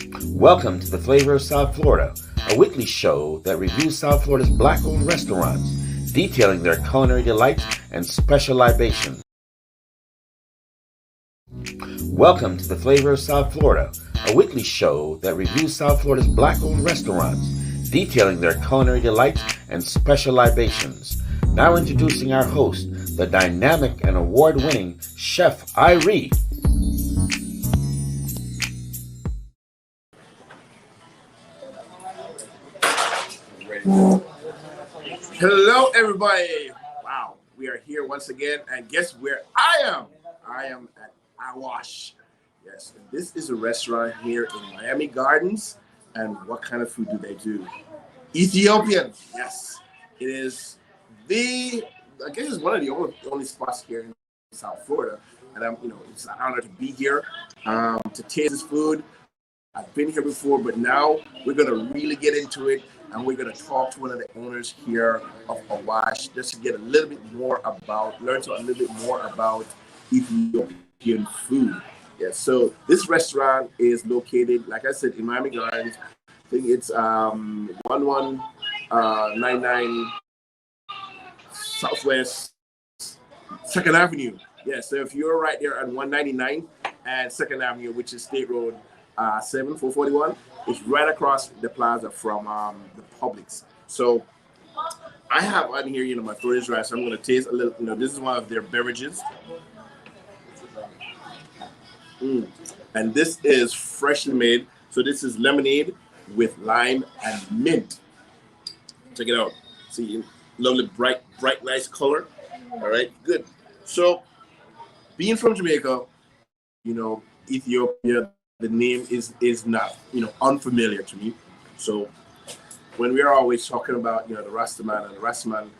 Welcome to the Flavor of South Florida, a weekly show that reviews South Florida's Black-owned restaurants, detailing their culinary delights and special libations. Welcome to the Flavor of South Florida, a weekly show that reviews South Florida's Black-owned restaurants, detailing their culinary delights and special libations. Now introducing our host, the dynamic and award-winning Chef Irie. Hello, everybody. Wow, we are here once again, and guess where I am? I am at Awash. Yes, and this is a restaurant here in Miami Gardens. And what kind of food do they do? Ethiopian. Yes, it is I guess it's one of the only spots here in South Florida, and it's an honor to be here, to taste this food. I've been here before, but now we're going to really get into it, and we're going to talk to one of the owners here of Awash just to get learn a little bit more about Ethiopian food. Yeah, so this restaurant is located, like I said, in Miami Gardens. I think it's 1199 Southwest 2nd Avenue. Yeah, so if you're right there on 199 and 2nd Avenue, which is State Road 7441, it's right across the plaza from the Publix. So I have on here, my throat is dry, so I'm going to taste a little. This is one of their beverages. And this is freshly made. So this is lemonade with lime and mint. Check it out. See, lovely, bright, nice color. All right, good. So, being from Jamaica, Ethiopia, the name is not, unfamiliar to me. So, when we are always talking about, the Rastaman, and the Rastaman,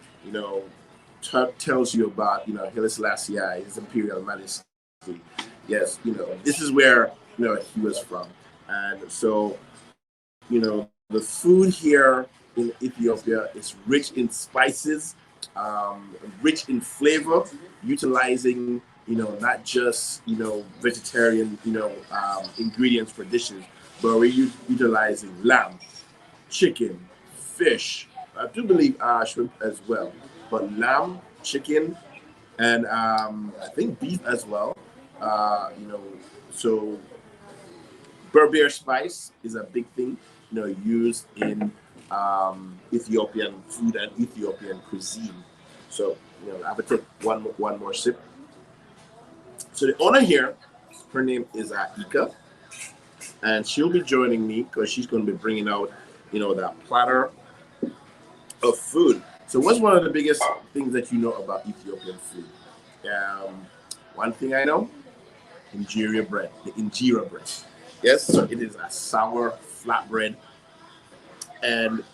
tells you about, Haile Selassie, his imperial majesty. Yes, this is where, he was from. And so, the food here in Ethiopia is rich in spices, rich in flavor, utilizing, not just, vegetarian, ingredients for dishes, but we're utilizing lamb, chicken, fish. I do believe shrimp as well, but lamb, chicken, and I think beef as well. So Berber spice is a big thing, used in Ethiopian food and Ethiopian cuisine. So, I have to take one more sip. So the owner here, her name is Ika, and she'll be joining me because she's going to be bringing out, that platter of food. So what's one of the biggest things that you know about Ethiopian food? One thing I know, injera bread, the injera bread. Yes, so it is a sour flatbread, and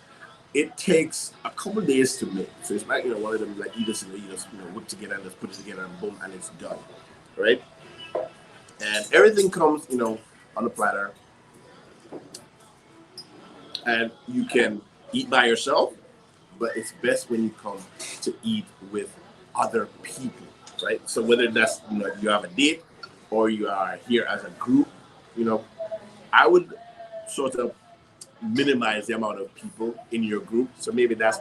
it takes a couple of days to make. So it's like, one of them, like you just whip together and just put it together and boom, and it's done, right? And everything comes, on the platter, and you can eat by yourself, but it's best when you come to eat with other people, right? So whether that's, you have a date or you are here as a group, I would sort of minimize the amount of people in your group. So maybe that's,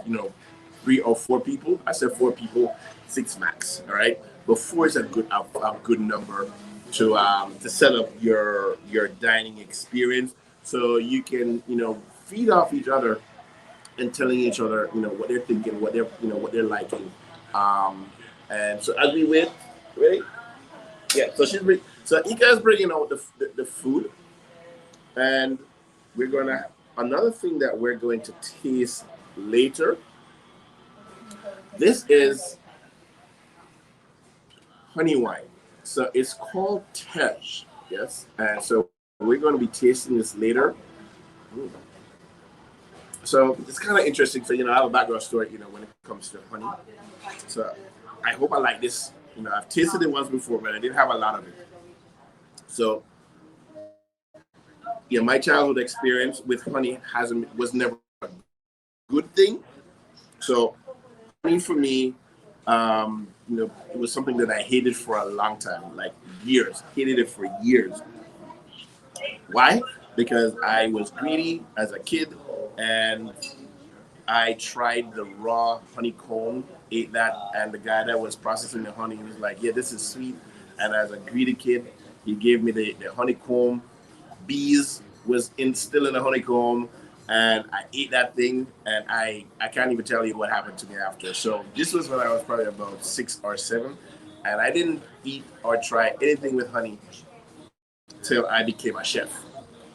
3 or 4 people. I said 4 people, 6 max. All right. But 4 is a good number to set up your dining experience. So you can, feed off each other and telling each other, what they're thinking, what they're liking. And so as we wait, ready? Yeah. So Ika is bringing out the food. And we're gonna another thing that we're going to taste later. This is honey wine. So it's called Tej. Yes. And so we're going to be tasting this later. So it's kind of interesting. So I have a background story, when it comes to honey. So I hope I like this. I've tasted it once before, but I didn't have a lot of it. So yeah, my childhood experience with honey was never a good thing. So honey for me, it was something that I hated for a long time, like years. Hated it for years. Why? because I was greedy as a kid, and I tried the raw honeycomb, ate that, and the guy that was processing the honey was like, "Yeah, this is sweet." And as a greedy kid, he gave me the honeycomb. Bees was still in the honeycomb, and I ate that thing, and I can't even tell you what happened to me after. So this was when I was probably about 6 or 7, and I didn't eat or try anything with honey till I became a chef.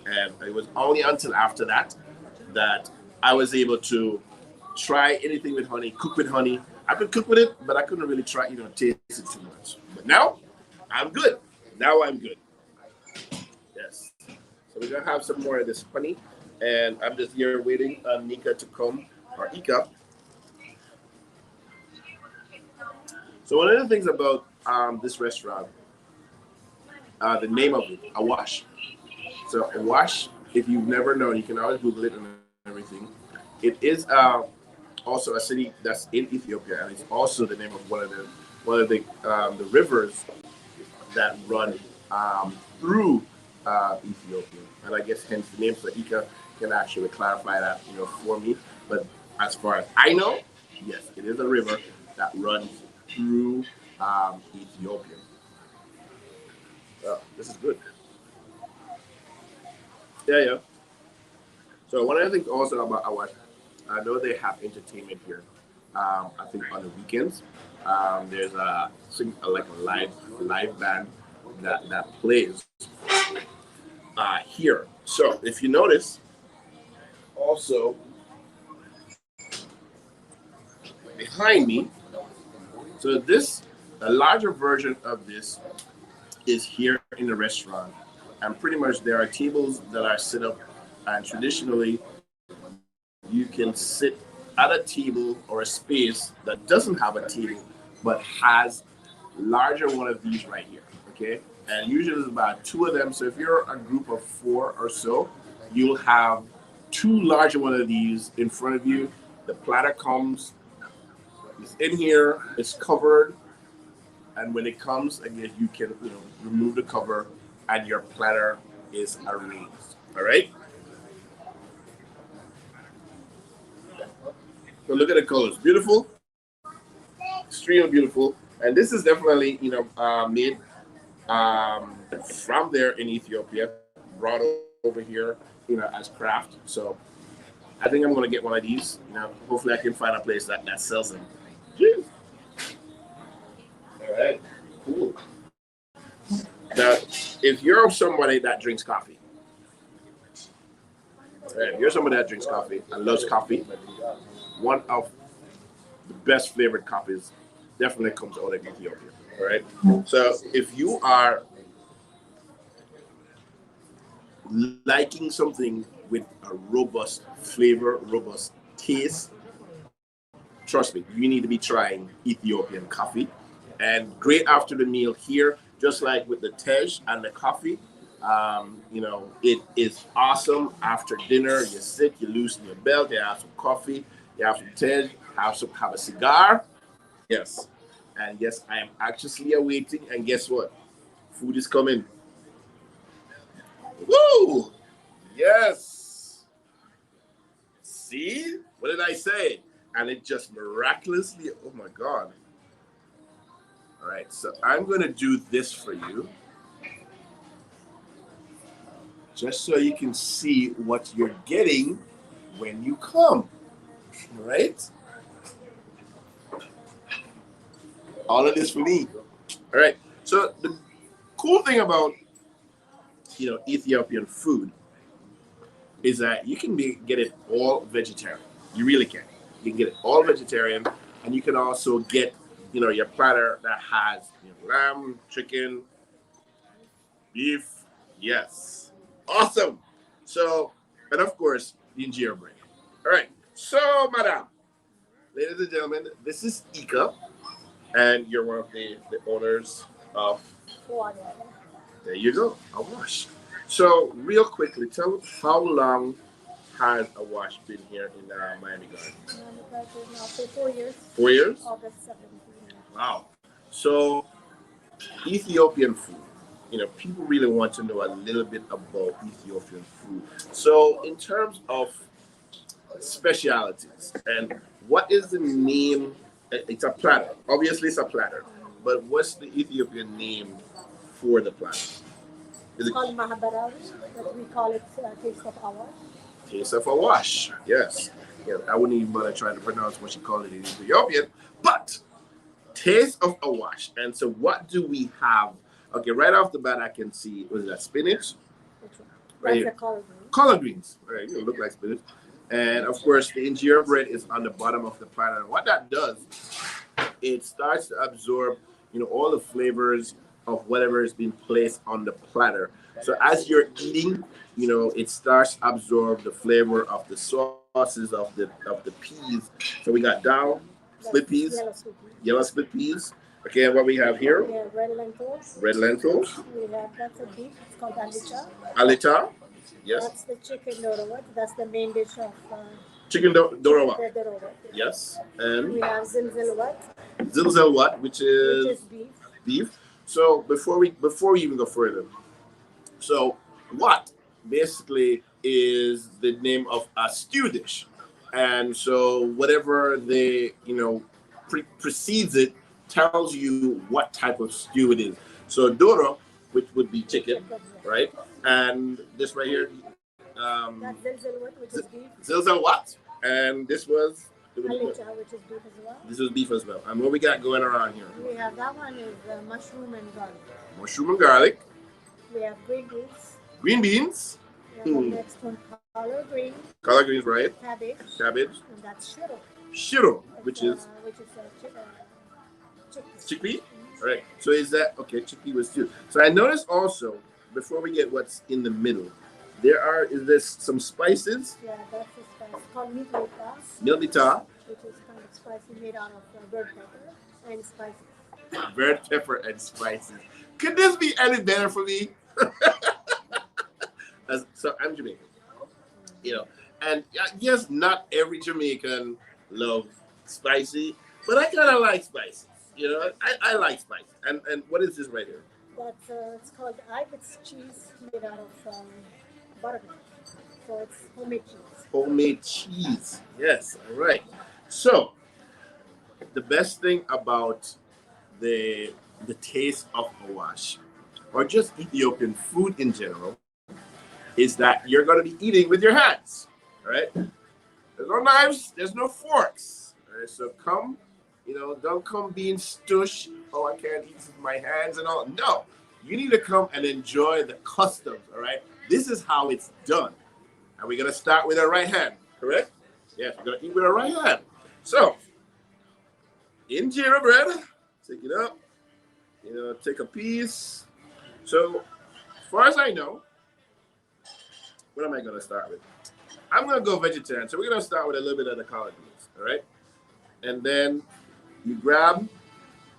And it was only until after that that I was able to try anything with honey, cook with honey. I could cook with it, but I couldn't really try, taste it too much. But now, I'm good. Now I'm good. Yes. So we're gonna have some more of this honey, and I'm just here waiting on Nika to come, or Ika. So one of the things about this restaurant, the name of it, Awash. So Awash, if you've never known, you can always Google it and everything. It is also a city that's in Ethiopia, and it's also the name of one of the rivers that run through Ethiopia, and I guess hence the name. So Ika can actually clarify that for me. But as far as I know, yes, it is a river that runs through Ethiopia. Oh, this is good. Yeah, yeah. So one of the things also about Awash, I know they have entertainment here. I think on the weekends, there's like a live band that plays here. So if you notice, also behind me, so this a larger version of this is here in the restaurant, and pretty much there are tables that are set up, and traditionally you can sit at a table or a space that doesn't have a table but has larger one of these right here. Okay, and usually there's about two of them. So if you're a group of 4 or so, you'll have two larger one of these in front of you. The platter comes, it's in here, it's covered, and when it comes, again, you can remove the cover, and your platter is arranged. All right. So look at the colors, beautiful, extremely beautiful, and this is definitely made from there in Ethiopia, brought over here, as craft. So I think I'm gonna get one of these. Hopefully I can find a place that sells them. Jeez. All right, cool. Now, if you're somebody that drinks coffee, if you're somebody that drinks coffee and loves coffee, one of the best flavored coffees definitely comes out of Ethiopia. All right. So if you are liking something with a robust flavor, robust taste, trust me, you need to be trying Ethiopian coffee. And great after the meal here, just like with the tej and the coffee. It is awesome after dinner. You sit, you loosen your belt, you have some coffee, you have some tej, have a cigar. Yes. And yes, I am anxiously awaiting. And guess what? Food is coming. Woo! Yes. See? What did I say? And it just miraculously, oh my God. All right, so I'm going to do this for you, just so you can see what you're getting when you come. All right? All of this for me. All right. So the cool thing about Ethiopian food is that you can get it all vegetarian. You really can. You can get it all vegetarian, and you can also get your platter that has lamb, chicken, beef. Yes, awesome. So, and of course, the injera bread. All right. So, madam, ladies and gentlemen, this is Ika, and you're one of the owners of. There you go, Awash. So, real quickly, tell me how long has Awash been here in Miami Gardens? Miami Gardens now for 4 years. 4 years? August 17th. Wow. So, Ethiopian food. people really want to know a little bit about Ethiopian food. So, in terms of specialities, and what is the name? It's a platter. Obviously, it's a platter. But what's the Ethiopian name for the platter? Is It's it called Mahabarawi, but we call it Taste of Awash. Taste of Awash? Yes. Yeah, I wouldn't even bother trying to pronounce what she called it in Ethiopian, but Taste of Awash. And so, what do we have? Okay, right off the bat, I can see, was that spinach? Which one? Right That's here. the collard green. Collard greens. All right, look like spinach. And of course, the injera bread is on the bottom of the platter. And what that does, it starts to absorb, all the flavors of whatever is being placed on the platter. So as you're eating, it starts to absorb the flavor of the sauces of the peas. So we got dal, split peas, Yellow sweet pea. yellow split peas. Okay, and what we have here? We have red lentils. Red lentils, We have, that's a beef. It's called alita. alita, yes, That's the chicken dorowat. That's the main dish of chicken dorawa, the dorowat. yes, We and have zilzilwat, zilzelwat, which which is is beef. beef. So before we even go further, so what basically is the name of a stew dish, and so whatever the precedes it tells you what type of stew it is. So doro, which would be chicken, right? And this right here, That's zilzilwat, which is beef. zilzel what? And this was Alita, which is beef as well. this was beef as well. And what we got going around here? We have, that one is mushroom and garlic. Mushroom and garlic, We have green beans. green beans, We have the next one, collard green, collard greens, right? cabbage, Cabbage, and that's shiro. shiro, which is chickpea. chickpea. All right. So is that okay? Chickpea was stew. So I noticed also before we get what's in the middle, is there some spices? Yeah, that's the spice called milita, Milbita, which is kind of spicy made out of red pepper and spices. red pepper, and spices. Could this be any better for me? So I'm Jamaican, and yes, not every Jamaican loves spicy, but I kind of like spicy. I like spice. And what is this right here? That's it's called Ibex cheese made out of buttermilk. So it's homemade cheese. Homemade cheese. Yes. All right. So the best thing about the taste of Awash, or just Ethiopian food in general, is that you're going to be eating with your hands. All right. There's no knives. There's no forks. All right. So come. Don't come being stush. Oh, I can't eat with my hands and all. No, you need to come and enjoy the customs. All right. This is how it's done, and we're gonna start with our right hand. Correct? Yes, we're gonna eat with our right hand. So, injera bread. Take it up. Take a piece. So, as far as I know, what am I gonna start with? I'm gonna go vegetarian. So we're gonna start with a little bit of the collard greens. All right, and then you grab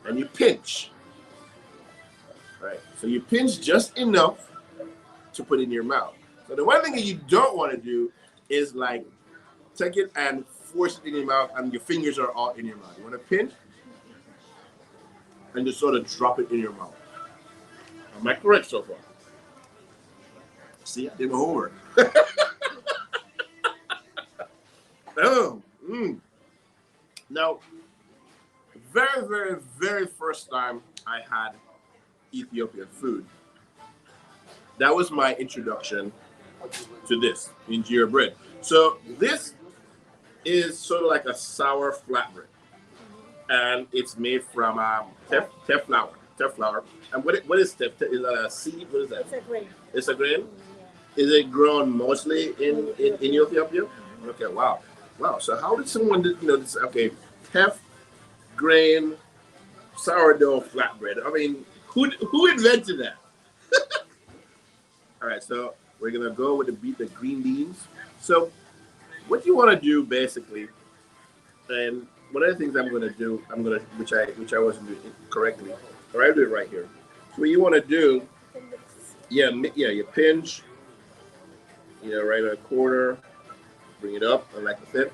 and you pinch. All right, so you pinch just enough to put in your mouth. So the one thing that you don't want to do is like take it and force it in your mouth and your fingers are all in your mouth. You want to pinch and just sort of drop it in your mouth. Am I correct so far? See, I did my homework. Oh, Now, very, very, very first time I had Ethiopian food, that was my introduction to this injera bread. So this is sort of like a sour flatbread, and it's made from teff flour. Teff flour. And what is teff? Is that a seed? What is that? It's a grain. It's a grain. Yeah. Is it grown mostly in Ethiopia? Okay. Wow. So how did someone do this? Okay, teff, grain, sourdough flatbread. I mean, who invented that? All right, so we're gonna go with the green beans. So what you want to do basically, and one of the things I'm gonna do, which I wasn't doing correctly, or I do it right here. So what you want to do, you pinch, right at a corner, bring it up, and like I said,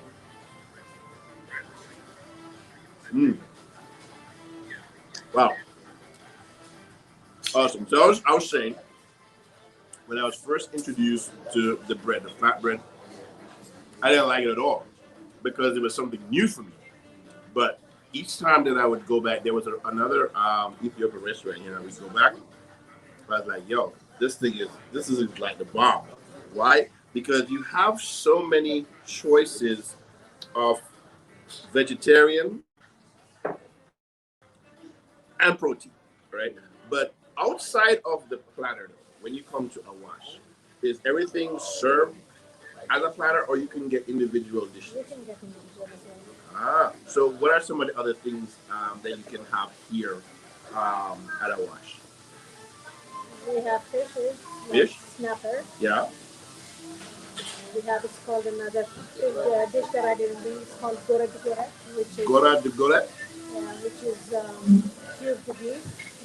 Wow. Awesome. So I was saying, when I was first introduced to the bread, the flatbread, I didn't like it at all because it was something new for me. But each time that I would go back, there was another Ethiopian restaurant. You know, we'd go back. I was like, yo, this is like the bomb. Why? Because you have so many choices of vegetarian and protein, right? But outside of the platter, though, when you come to Awash, is everything served as a platter, or you can get individual dishes? You can get individual as well. Ah, so what are some of the other things that you can have here at Awash? We have fishes, like Fish? snapper. Yeah. We have, it's called another dish that I didn't bring. It's called gora de gora, which is Gora de gora? which is cubed beef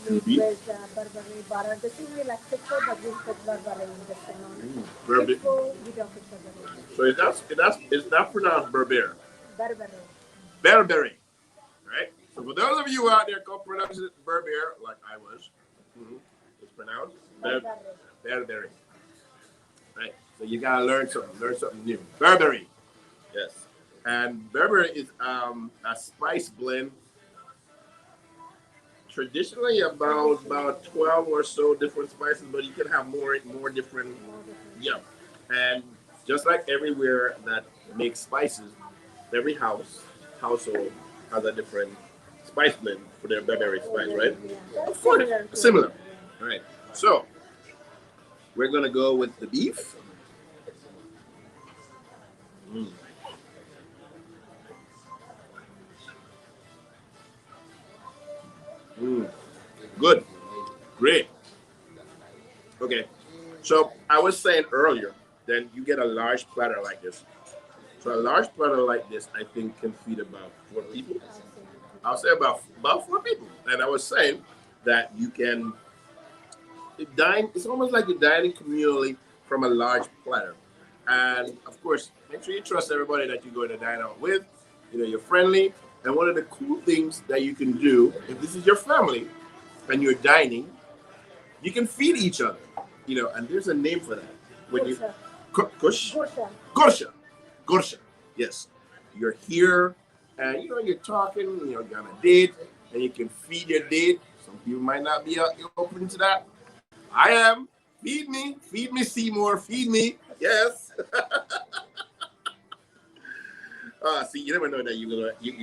made Beef? with barbary butter. This is really like fitful, but we put barbary in this thing on it. Berber. Fitful, we don't put barbary. So is that pronounced Berber? Barbary. Berberry, right? So for those of you out there called pronouncing it Berber, like I was, it's pronounced Berberry. Right. So you gotta learn something new. Burberry. Yes. And Burberry is a spice blend. Traditionally about 12 or so different spices, but you can have more different. Yeah. And just like everywhere that makes spices, every household has a different spice blend for their Burberry spice, right? Of course. Similar. All right. So we're gonna go with the beef. Good. Great. Okay. So I was saying earlier, then you get a large platter like this. So a large platter like this, I think, can feed about 4 people. I'll say about 4 people. And I was saying that you can dine. It's almost like you're dining communally from a large platter. And of course, make sure you trust everybody that you're going to dine out with. You know, you're friendly. And one of the cool things that you can do, if this is your family and you're dining, you can feed each other. You know, and there's a name for that. When you Gorsha. Yes. You're here and you're talking, you're on a date, and you can feed your date. Some people might not be open to that. I am. Feed me, Seymour, feed me. Yes. See, you never know that you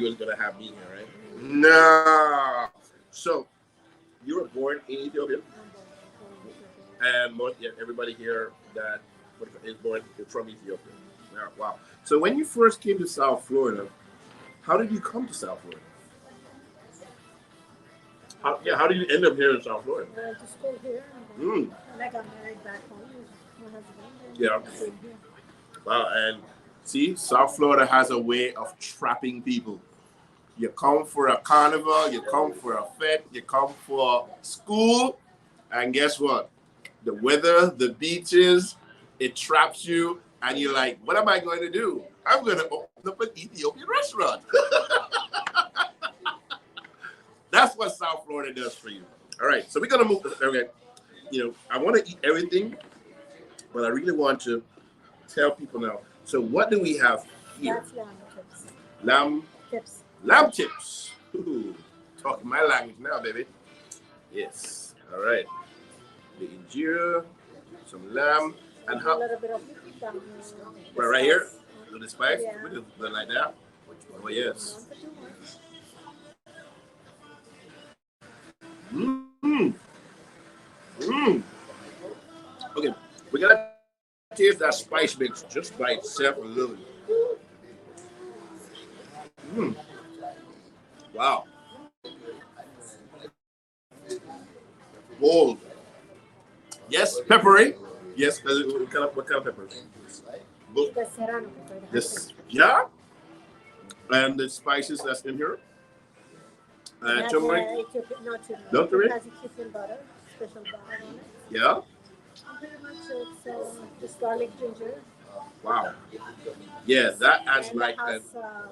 was gonna have me here, right? No. So, you were born in Ethiopia, and everybody here that is born from Ethiopia. Yeah, wow. So, when you first came to South Florida, how did you come to South Florida? How did you end up here in South Florida? I went to school here, and I got married back home with my husband. Yeah. Wow, and see, South Florida has a way of trapping people. You come for a carnival, you come for a fete, you come for school, and guess what? The weather, the beaches, it traps you, and you're like, what am I going to do? I'm going to open up an Ethiopian restaurant. That's what South Florida does for you. All right, so we're going to move. Okay, I want to eat everything, but I really want to tell people now. So what do we have here? That's lamb tips. Lamb Tips. Lamb tips. Ooh, talking my language now, baby. Yes. All right. The injera, some lamb, and A little bit of right here. So the spice. Yeah. With the like that. Oh yes. Okay, we're gonna taste that spice mix just by itself a little. Wow. Bold. Yes, peppery. Yes, what kind of peppers? The serrano pepper. This, yeah. And the spices that's in here. Turmeric. Not turmeric. It has Ethiopian butter, special butter on it. Yeah. Pretty much it's just garlic, ginger. Wow. Yeah, that adds and like spice also.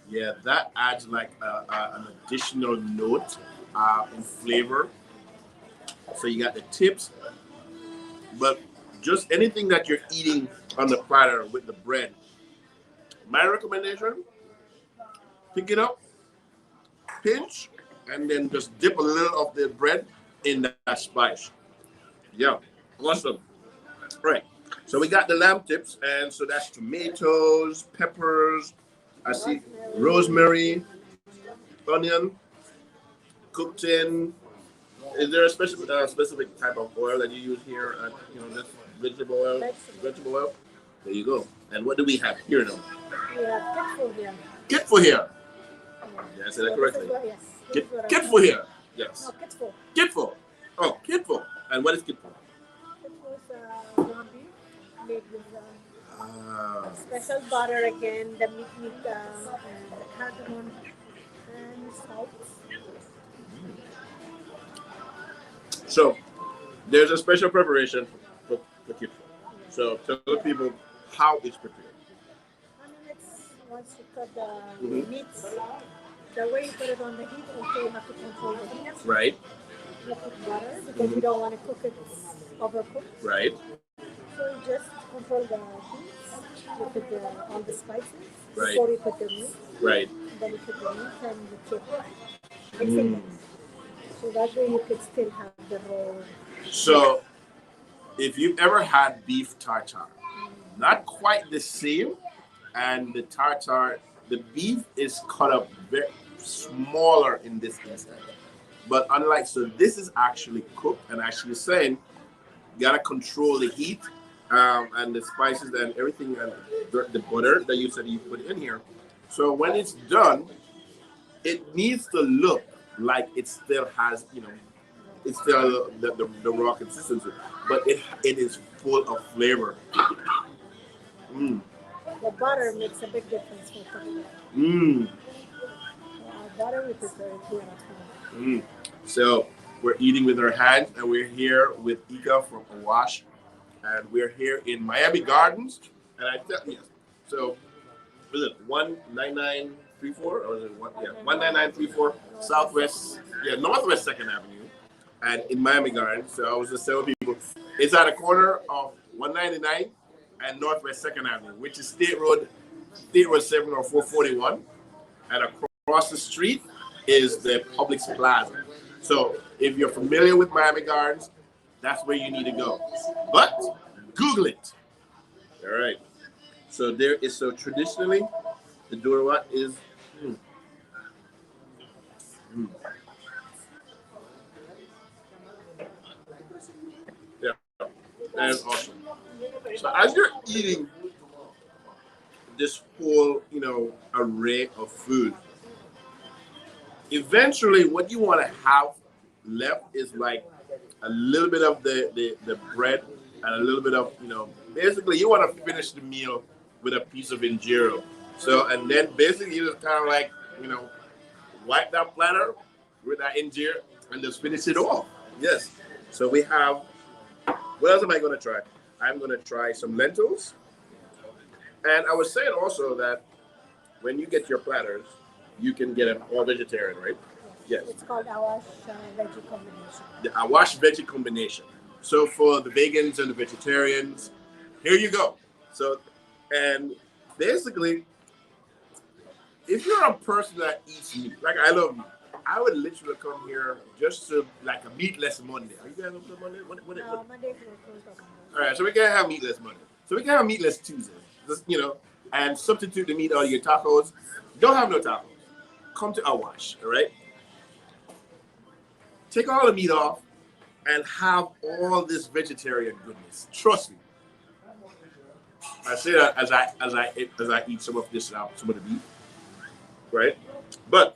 Yeah, that adds like an additional note in flavor. So you got the tips, but just anything that you're eating on the platter with the bread. My recommendation: pick it up, pinch, and then just dip a little of the bread in that spice. Yeah, awesome. Right. So we got the lamb tips, and so that's tomatoes, peppers. I see rosemary, onion, cooked in. Is there a specific type of oil that you use here? This vegetable oil. Vegetable oil. There you go. And what do we have here now? We have kitful here. Kitful here. Yeah, I said that correctly. Yes. Kitful here. Yes. No, kitful. Kitful. Oh, kitful. And what is kitful? Kitful is ground beef made with special butter again, the meat and the cardamom and salt. So there's a special preparation for kitful. So tell the people how it's prepared. I mean, it's once you cut the meat, the way you put it on the heat, also you have to control the heat. Right. You put butter because you don't want to cook it overcooked. Right. So you just control the heat. You put all the spices Right. before you put the meat. Right. Then you put the meat and you keep mixing them. So that way you could still have the raw. So if you've ever had beef tartare, not quite the same, and the tartare, the beef is cut up very smaller in this instance. But unlike, so this is actually cooked, and actually saying you gotta control the heat and the spices and everything, and the butter that you said you put in here. So when it's done, it needs to look like it still has, it's still the raw consistency, but it is full of flavor. The butter makes a big difference for cooking. Butter we prepare it here at home. So we're eating with our hands, and we're here with Ika from Awash, and we're here in Miami Gardens. And I tell you, so was it 19934 or is it 19934 Southwest, Northwest Second Avenue, and in Miami Gardens. So I was just telling people, it's at a corner of 199 and Northwest Second Avenue, which is State Road 7 or 441, and across the street is the Publix Plaza. So if you're familiar with Miami Gardens, that's where you need to go. But Google it. All right. So there is, so traditionally, the Dura is yeah, that is awesome. So as you're eating this whole, array of food, eventually what you want to have left is like a little bit of the bread and a little bit of, basically you want to finish the meal with a piece of injera. So, and then basically you just kind of like, wipe that platter with that injera and just finish it off. Yes. So we have, what else am I going to try? I'm going to try some lentils. And I was saying also that when you get your platters, you can get an all vegetarian, right? Yes. It's called Awash Veggie Combination. The Awash Veggie Combination. So for the vegans and the vegetarians, here you go. So, and basically, if you're a person that eats meat, like I love meat, I would literally come here just to like a meatless Monday. Are you guys open on Monday? What? No, Mondays we're closed on Monday. All right, so we can have meatless Monday. So we can have meatless Tuesday. Just, and substitute the meat out of your tacos. Don't have no tacos. Come to Awash, all right? Take all the meat off and have all this vegetarian goodness. Trust me. I say that as I eat some of this some of the beef, right? But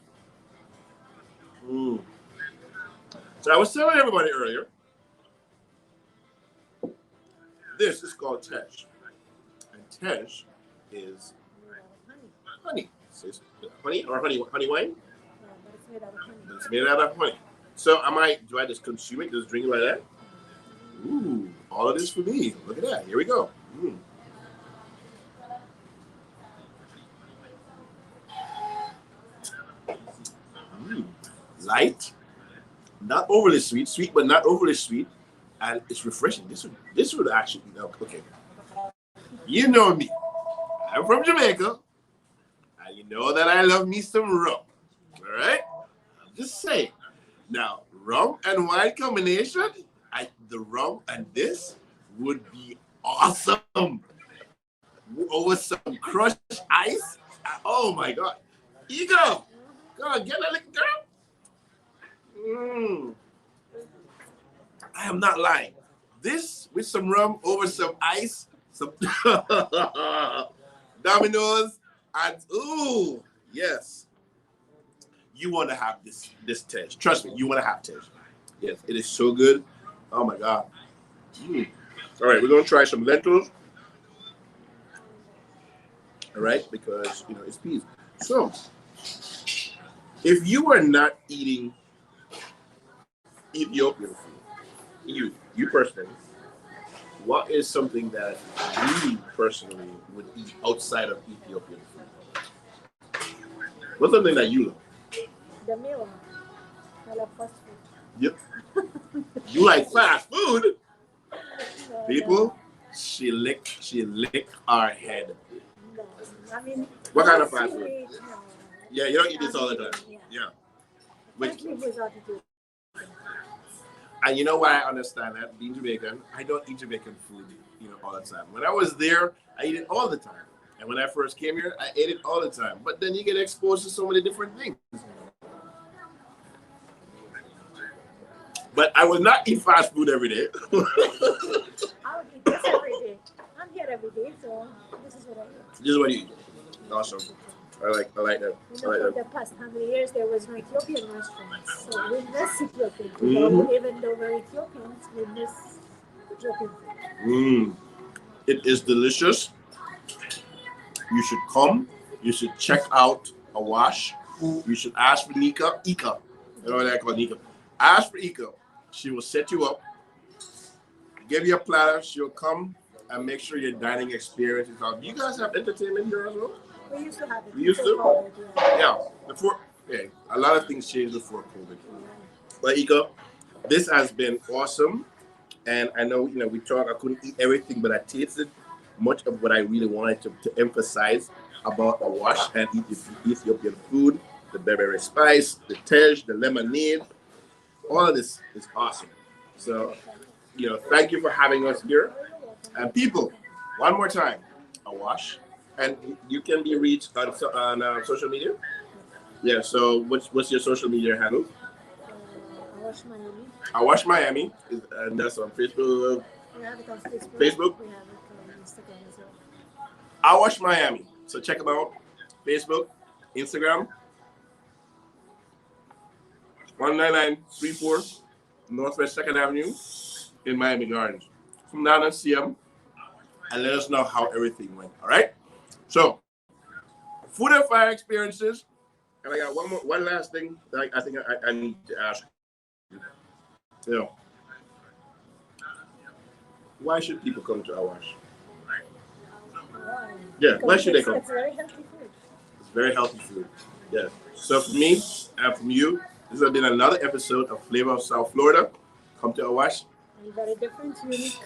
so I was telling everybody earlier, this is called tesh, and tesh is honey. Honey or honey wine? Yeah, but it's made out of honey. It's made out of honey. So do I just consume it, just drink it like that? Ooh, all of this for me. Look at that. Here we go. Light, not overly sweet, sweet but not overly sweet, and it's refreshing. This would actually okay. You know me, I'm from Jamaica, and you know that I love me some rum. All right, I'm just saying. Now, rum and wine combination, the rum and this would be awesome over some crushed ice. Oh my God, Ego, go on, get that little girl. I am not lying. This with some rum over some ice, some Dominoes, and ooh, yes. You want to have this taste. Trust me, you want to have taste. Yes, it is so good. Oh my God. All right, we're gonna try some lentils. All right, because it's peas. So, if you are not eating Ethiopian food, you personally, what is something that you personally would eat outside of Ethiopian food? What's something that you love? The meal. I love fast food. Yep. You like fast food? No, People, she licked our head. no. I mean, What kind of fast food? No. Yeah, you don't eat this all the time. Yeah. Which without it. And you know why I understand that? Being Jamaican, I don't eat Jamaican food, all the time. When I was there, I eat it all the time. And when I first came here, I ate it all the time. But then you get exposed to so many different things. But I will not eat fast food every day. I would eat this every day. I'm here every day, so this is what I eat. This is what you eat. Awesome. I like that. For the past 100 years, there was no Ethiopian restaurants. So we miss Ethiopian food. Even though we're Ethiopians, we miss Ethiopian food. It is delicious. You should come. You should check out Awash. You should ask for Ika. You know what I call Nika. Ask for Ika. She will set you up, give you a platter. She'll come and make sure your dining experience is on. You guys have entertainment here as well? We used to have it. We used to? COVID, Yeah. A lot of things changed before COVID. But Ika, this has been awesome. And I know, we talked, I couldn't eat everything, but I tasted much of what I really wanted to emphasize about Awash and Ethiopian food, the berry spice, the tej, the lemonade. All of this is awesome. So, thank you for having us here. And people, one more time, Awash. And you can be reached on social media? Yeah, so what's your social media handle? Awash Miami. Awash Miami, and that's on Facebook. We have it on Facebook. Facebook? We have it on Instagram as well. Awash Miami. So check them out. Facebook, Instagram. 19934 Northwest 2nd Avenue in Miami Gardens. Come down and see them and let us know how everything went. All right? So, food and fire experiences. And I got one last thing that I think I need to ask you. Why should people come to Awash? Yeah, why should they come? It's very healthy food. It's very healthy food. Yeah. So for me and from you, this has been another episode of Flavor of South Florida. Come to Awash. Very different, unique.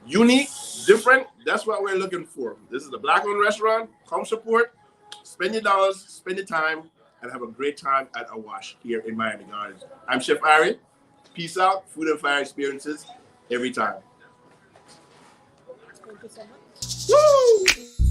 Unique, different. That's what we're looking for. This is a Black-owned restaurant. Come support. Spend your dollars, spend your time, and have a great time at Awash here in Miami Gardens. I'm Chef Irie. Peace out. Food and fire experiences every time. Thank you so much. Woo!